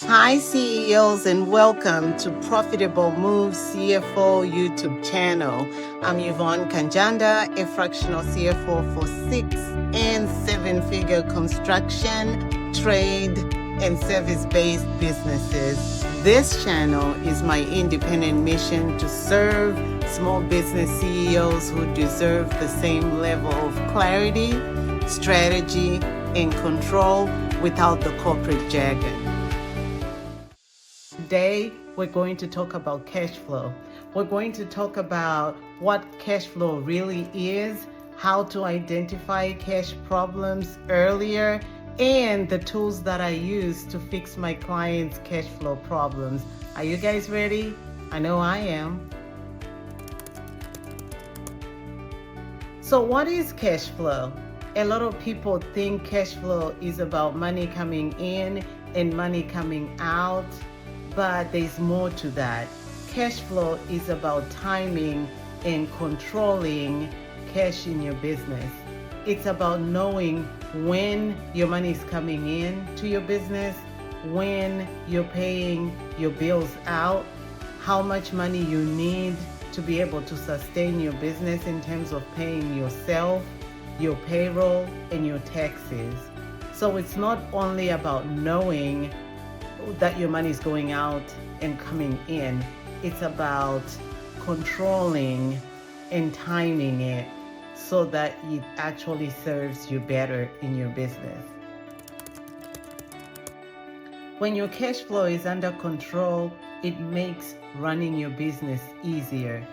Hi, CEOs, and welcome to Profitable Moves CFO YouTube channel. I'm Yvonne Kanjanda, a fractional CFO for 6 and 7-figure construction, trade, and service-based businesses. This channel is my independent mission to serve small business CEOs who deserve the same level of clarity, strategy, and control without the corporate jargon. Today, we're going to talk about cash flow. We're going to talk about what cash flow really is, how to identify cash problems earlier, and the tools that I use to fix my clients' cash flow problems. Are you guys ready? I know I am. So what is cash flow? A lot of people think cash flow is about money coming in and money coming out. But there's more to that. Cash flow is about timing and controlling cash in your business. It's about knowing when your money is coming in to your business, when you're paying your bills out, how much money you need to be able to sustain your business in terms of paying yourself, your payroll, and your taxes. So it's not only about knowing that your money is going out and coming in. It's about controlling and timing it so that it actually serves you better in your business. When your cash flow is under control, it makes running your business easier.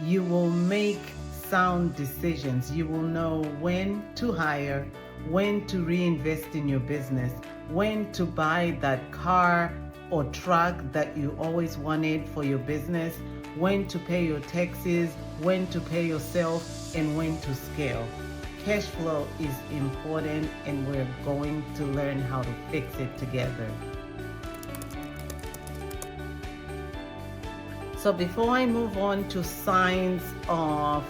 You will make sound decisions. You will know when to hire, when to reinvest in your business, when to buy that car or truck that you always wanted for your business, when to pay your taxes, when to pay yourself, and when to scale. Cash flow is important, and we're going to learn how to fix it together. So before I move on to signs of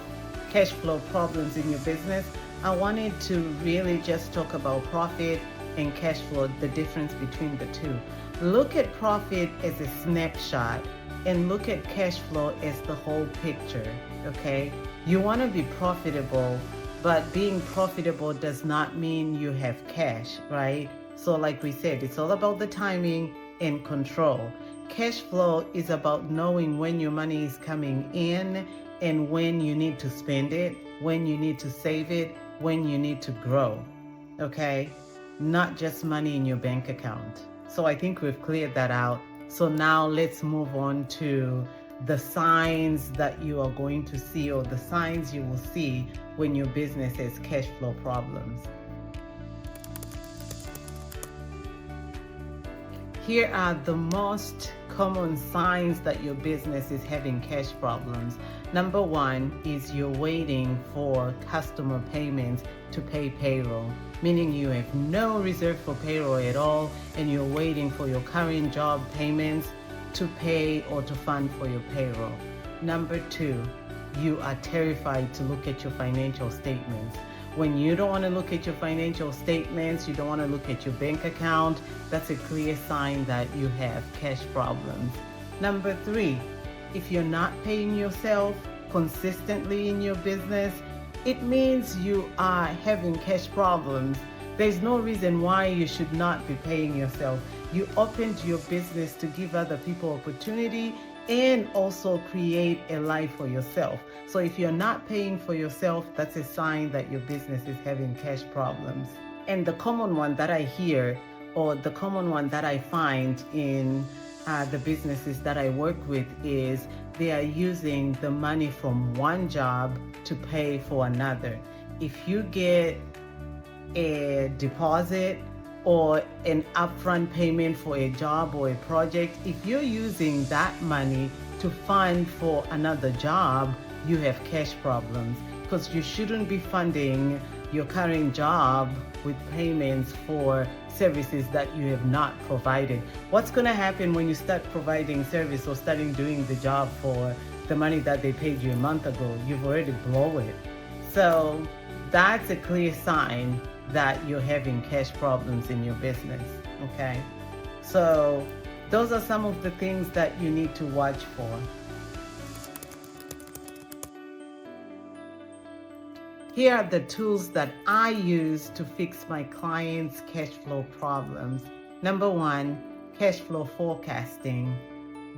cash flow problems in your business, I wanted to really just talk about profit and cash flow, the difference between the two. Look at profit as a snapshot and look at cash flow as the whole picture, okay? You want to be profitable, but being profitable does not mean you have cash, right? So like we said, it's all about the timing and control. Cash flow is about knowing when your money is coming in and when you need to spend it, when you need to save it, when you need to grow, okay? Not just money in your bank account. So I think we've cleared that out. So now let's move on to the signs that you are going to see, or the signs you will see when your business has cash flow problems. Here are the most common signs that your business is having cash problems. Number one is you're waiting for customer payments to pay payroll, meaning you have no reserve for payroll at all, and you're waiting for your current job payments to pay or to fund for your payroll. Number two, you are terrified to look at your financial statements. When you don't want to look at your financial statements, you don't want to look at your bank account, that's a clear sign that you have cash problems. Number three, if you're not paying yourself consistently in your business, it means you are having cash problems. There's no reason why you should not be paying yourself. You opened your business to give other people opportunity and also create a life for yourself. So if you're not paying for yourself, that's a sign that your business is having cash problems. And the common one that I hear, or the common one that I find in the businesses that I work with, is they are using the money from one job to pay for another. If you get a deposit or an upfront payment for a job or a project, if you're using that money to fund for another job, you have cash problems, because you shouldn't be funding your current job with payments for services that you have not provided. What's going to happen when you start providing service or starting doing the job for the money that they paid you a month ago? You've already blown it. So that's a clear sign that you're having cash problems in your business, okay? So Those are some of the things that you need to watch for. Here are the tools that I use to fix my clients' cash flow problems. Number one, cash flow forecasting.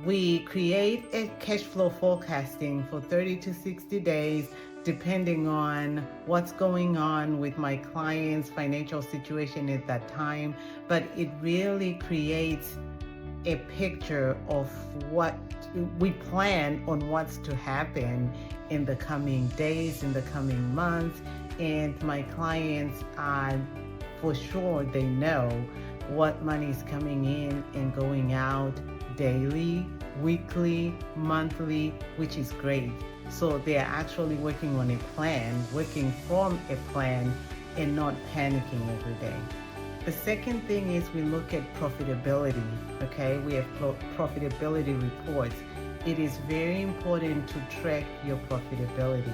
We create a cash flow forecasting for 30 to 60 days, depending on what's going on with my client's financial situation at that time. But it really creates a picture of what we plan on what's to happen in the coming days, in the coming months, and my clients are for sure they know what money is coming in and going out daily, weekly, monthly, which is great. So they're actually working on a plan, working from a plan, and not panicking every day. The second thing is we look at profitability, okay? We have profitability reports. It is very important to track your profitability.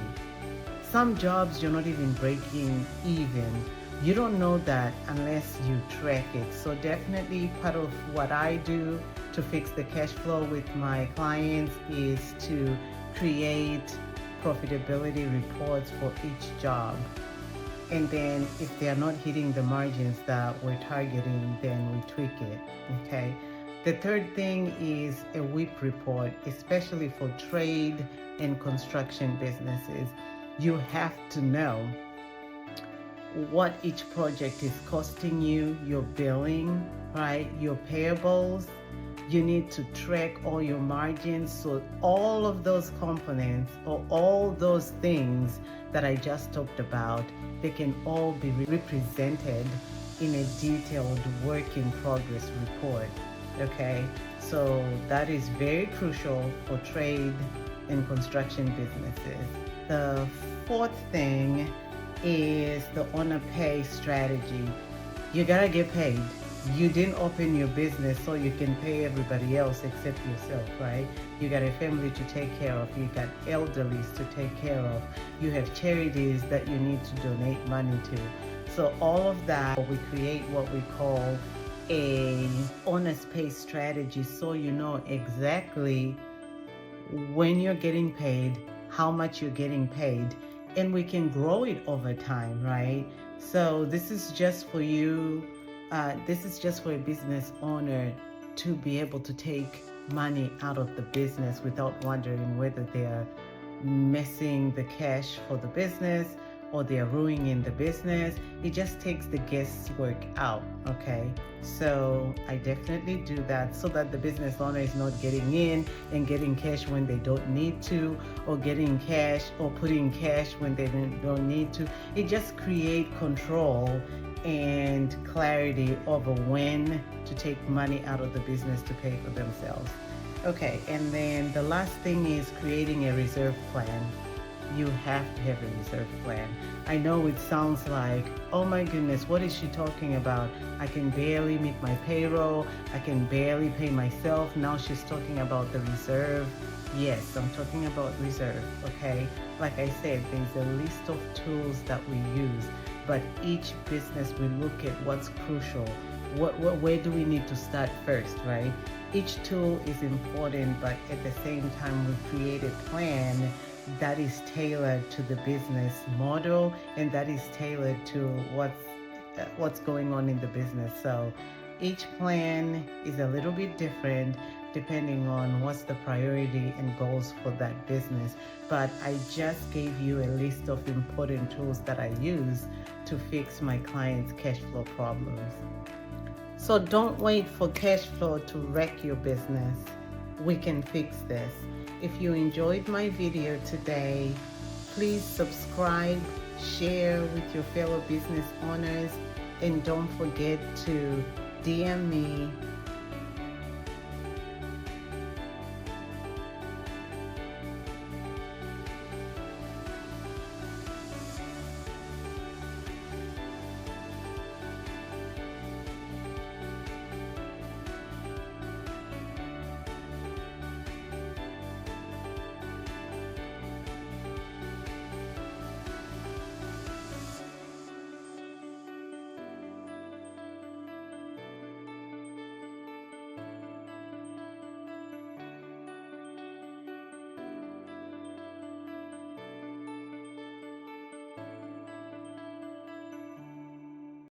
Some jobs you're not even breaking even. You don't know that unless you track it. So definitely part of what I do to fix the cash flow with my clients is to create profitability reports for each job. And then if they are not hitting the margins that we're targeting, then we tweak it, okay? The third thing is a WIP report, especially for trade and construction businesses. You have to know what each project is costing you, your billing, right? Your payables. You need to track all your margins. So all of those components or all those things that I just talked about, they can all be represented in a detailed work in progress report. Okay, so that is very crucial for trade and construction businesses. The fourth thing is the owner pay strategy. You gotta get paid. You didn't open your business so you can pay everybody else except yourself, right? You got a family to take care of. You got elderlies to take care of. You have charities that you need to donate money to. So all of that, we create what we call a honest pay strategy, so you know exactly when you're getting paid, how much you're getting paid, and we can grow it over time, right? So this is just for you. This is just for a business owner to be able to take money out of the business without wondering whether they're messing the cash for the business or they're ruining the business. It just takes the guesswork out, okay? So I definitely do that so that the business owner is not getting in and getting cash when they don't need to, or getting cash or putting cash when they don't need to. It just creates control and clarity over when to take money out of the business to pay for themselves. Okay, and then the last thing is creating a reserve plan. You have to have a reserve plan. I know it sounds like, oh my goodness, what is she talking about? I can barely meet my payroll. I can barely pay myself. Now she's talking about the reserve. Yes, I'm talking about reserve, okay? Like I said, there's a list of tools that we use, but each business we look at what's crucial. Where do we need to start first, right? Each tool is important, but at the same time, we create a plan that is tailored to the business model and that is tailored to what's going on in the business. So each plan is a little bit different depending on what's the priority and goals for that business. But I just gave you a list of important tools that I use to fix my clients' cash flow problems. So don't wait for cash flow to wreck your business. We can fix this. If you enjoyed my video today, please subscribe, share with your fellow business owners, and don't forget to DM me